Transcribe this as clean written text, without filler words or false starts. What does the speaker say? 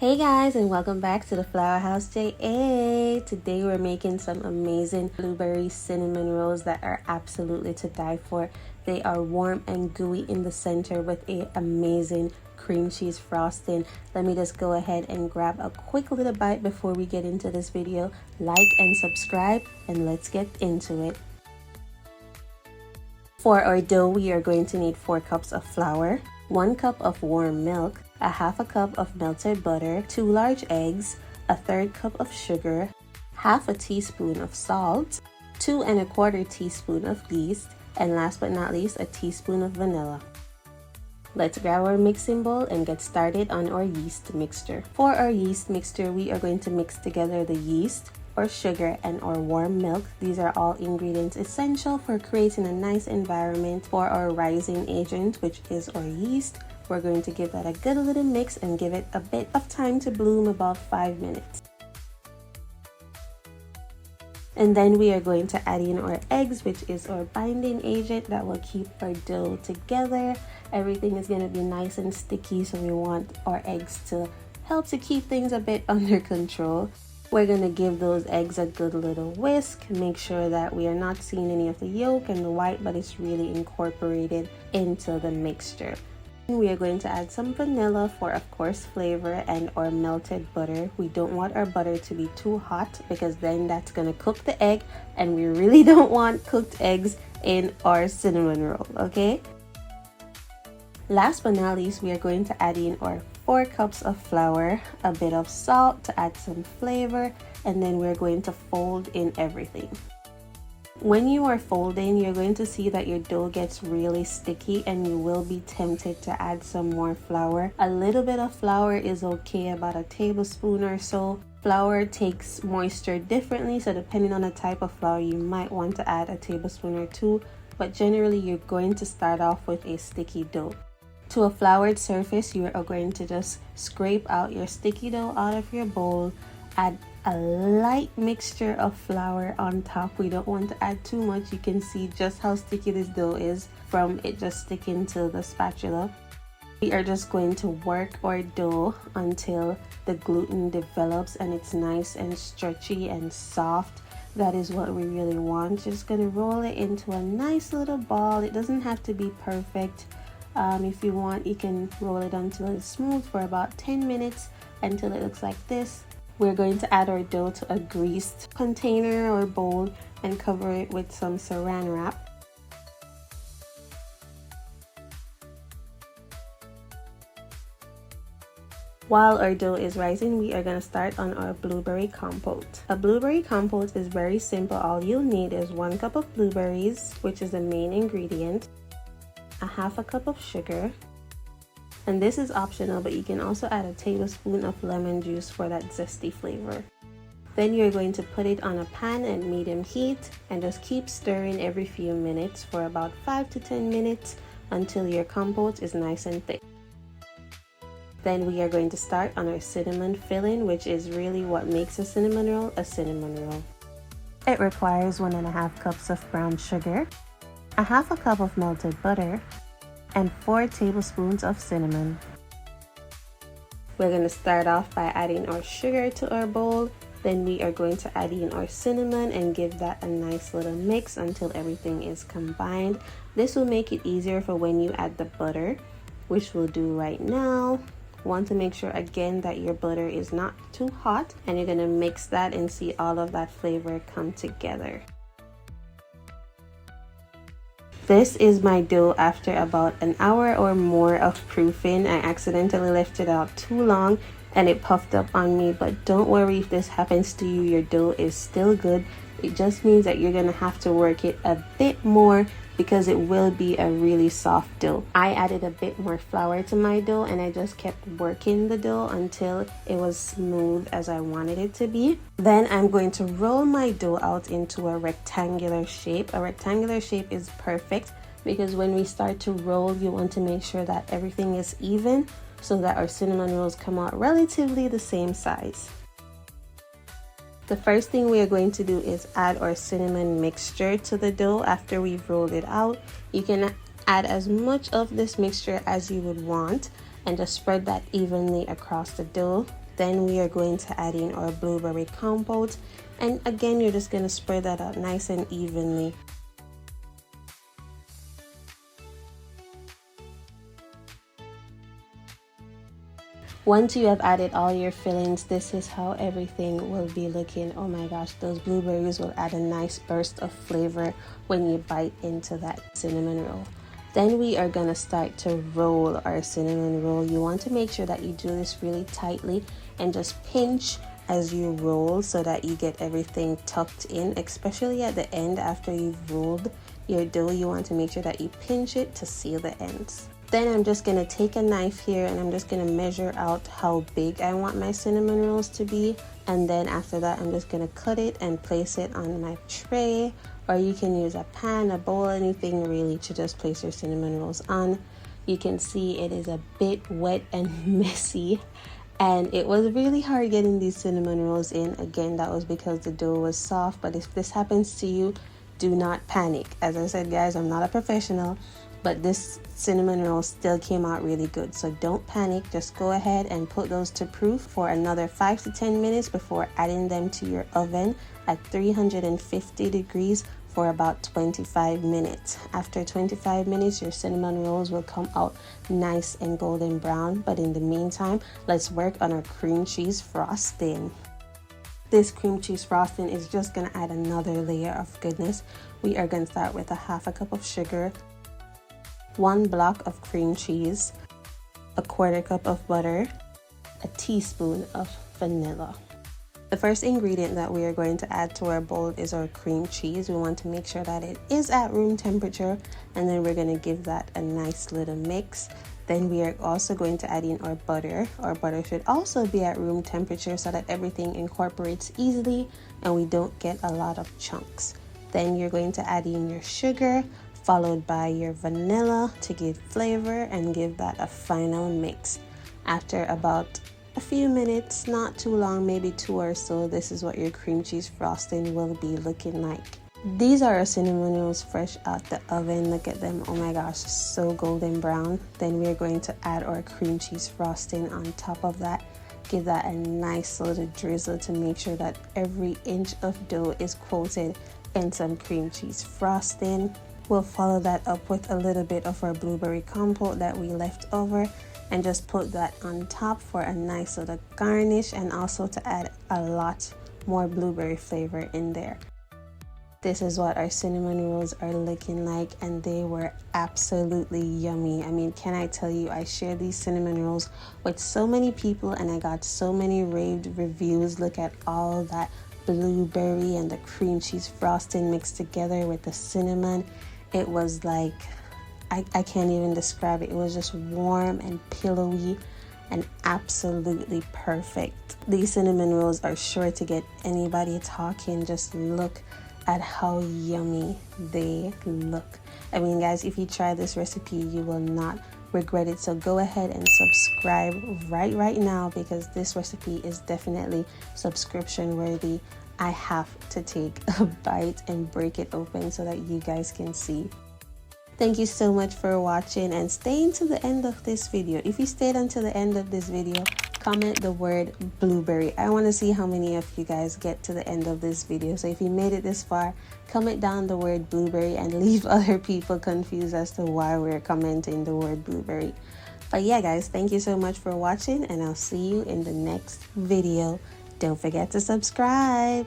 Hey guys, and welcome back to the Flower House JA. Today we're making some amazing blueberry cinnamon rolls that are absolutely to die for. They are warm and gooey in the center with a amazing cream cheese frosting. Let me just go ahead and grab a quick little bite before we get into this video. Like and subscribe, and let's get into it. For our dough, we are going to need 4 cups of flour, 1 cup of warm milk, a half a cup of melted butter, 2 large eggs, a 1/3 cup of sugar, half a teaspoon of salt, 2 1/4 teaspoon of yeast, and last but not least, a teaspoon of vanilla. Let's grab our mixing bowl and get started on our yeast mixture. For our yeast mixture, we are going to mix together the yeast, or sugar, and our warm milk. These are all ingredients essential for creating a nice environment for our rising agent, which is our yeast. We're going to give that a good little mix and give it a bit of time to bloom, about 5 minutes. And then we are going to add in our eggs, which is our binding agent that will keep our dough together. Everything is going to be nice and sticky, so we want our eggs to help to keep things a bit under control. We're going to give those eggs a good little whisk. Make sure that we are not seeing any of the yolk and the white, but it's really incorporated into the mixture. We are going to add some vanilla for, of course, flavor, and our melted butter. We don't want our butter to be too hot because then that's going to cook the egg, and we really don't want cooked eggs in our cinnamon roll, okay? Last but not least, we are going to add in our 4 cups of flour, a bit of salt to add some flavor, and then we're going to fold in everything. When you are folding, you're going to see that your dough gets really sticky, and you will be tempted to add some more flour. A little bit of flour is okay, about a tablespoon or so. Flour takes moisture differently, so depending on the type of flour, you might want to add a tablespoon or 2, but generally you're going to start off with a sticky dough. To a floured surface, you are going to just scrape out your sticky dough out of your bowl. Add a light mixture of flour on top. We don't want to add too much. You can see just how sticky this dough is from it just sticking to the spatula. We are just going to work our dough until the gluten develops and it's nice and stretchy and soft. That is what we really want. Just going to roll it into a nice little ball. It doesn't have to be perfect. If you want, you can roll it until it's smooth for about 10 minutes until it looks like this. We're going to add our dough to a greased container or bowl and cover it with some saran wrap. While our dough is rising, we are going to start on our blueberry compote. A blueberry compote is very simple. All you'll need is 1 cup of blueberries, which is the main ingredient, a half a cup of sugar, and this is optional, but you can also add a tablespoon of lemon juice for that zesty flavor. Then you're going to put it on a pan at medium heat and just keep stirring every few minutes for about 5 to 10 minutes until your compote is nice and thick. Then we are going to start on our cinnamon filling, which is really what makes a cinnamon roll a cinnamon roll. It requires 1.5 cups of brown sugar, a half a cup of melted butter, and 4 tablespoons of cinnamon. We're going to start off by adding our sugar to our bowl. Then we are going to add in our cinnamon and give that a nice little mix until everything is combined. This will make it easier for when you add the butter, which we'll do right now. Want to make sure again that your butter is not too hot, and you're going to mix that and see all of that flavor come together. This is my dough after about an hour or more of proofing. I accidentally left it out too long and it puffed up on me, but don't worry if this happens to you. Your dough is still good. It just means that you're gonna have to work it a bit more because it will be a really soft dough. I added a bit more flour to my dough and I just kept working the dough until it was smooth as I wanted it to be. Then I'm going to roll my dough out into a rectangular shape. A rectangular shape is perfect because when we start to roll, you want to make sure that everything is even so that our cinnamon rolls come out relatively the same size. The first thing we are going to do is add our cinnamon mixture to the dough after we've rolled it out. You can add as much of this mixture as you would want and just spread that evenly across the dough. Then we are going to add in our blueberry compote, and again you're just going to spread that out nice and evenly. Once you have added all your fillings, this is how everything will be looking. Oh my gosh, those blueberries will add a nice burst of flavor when you bite into that cinnamon roll. Then we are going to start to roll our cinnamon roll. You want to make sure that you do this really tightly and just pinch as you roll so that you get everything tucked in, especially at the end after you've rolled your dough. You want to make sure that you pinch it to seal the ends. Then I'm just going to take a knife here and I'm just going to measure out how big I want my cinnamon rolls to be. And then after that, I'm just going to cut it and place it on my tray. Or you can use a pan, a bowl, anything really to just place your cinnamon rolls on. You can see it is a bit wet and messy. And it was really hard getting these cinnamon rolls in. Again, that was because the dough was soft. But if this happens to you, do not panic. As I said, guys, I'm not a professional, but this cinnamon roll still came out really good. So don't panic. Just go ahead and put those to proof for another 5 to 10 minutes before adding them to your oven at 350 degrees for about 25 minutes. After 25 minutes, your cinnamon rolls will come out nice and golden brown. But in the meantime, let's work on our cream cheese frosting. This cream cheese frosting is just going to add another layer of goodness. We are going to start with a half a cup of sugar, 1 block of cream cheese, a 1/4 cup of butter, a teaspoon of vanilla. The first ingredient that we are going to add to our bowl is our cream cheese. We want to make sure that it is at room temperature, and then we're going to give that a nice little mix. Then we are also going to add in our butter. Our butter should also be at room temperature so that everything incorporates easily and we don't get a lot of chunks. Then you're going to add in your sugar, followed by your vanilla to give flavor and give that a final mix. After about a few minutes, not too long, maybe 2 or so, this is what your cream cheese frosting will be looking like. These are our cinnamon rolls fresh out the oven. Look at them. Oh my gosh, so golden brown. Then we're going to add our cream cheese frosting on top of that. Give that a nice little drizzle to make sure that every inch of dough is coated in some cream cheese frosting. We'll follow that up with a little bit of our blueberry compote that we left over and just put that on top for a nice little garnish and also to add a lot more blueberry flavor in there. This is what our cinnamon rolls are looking like, and they were absolutely yummy. I mean, can I tell you, I shared these cinnamon rolls with so many people and I got so many raved reviews. Look at all that blueberry and the cream cheese frosting mixed together with the cinnamon. It was like, I can't even describe it. It was just warm and pillowy and absolutely perfect. These cinnamon rolls are sure to get anybody talking. Just look at how yummy they look. I mean, guys, if you try this recipe, you will not regret it. So go ahead and subscribe right now, because this recipe is definitely subscription worthy. I have to take a bite and break it open so that you guys can see. Thank you so much for watching and staying to the end of this video. If you stayed until the end of this video, comment the word blueberry. I want to see how many of you guys get to the end of this video. So if you made it this far, comment down the word blueberry and leave other people confused as to why we're commenting the word blueberry. But yeah, guys, thank you so much for watching, and I'll see you in the next video. Don't forget to subscribe.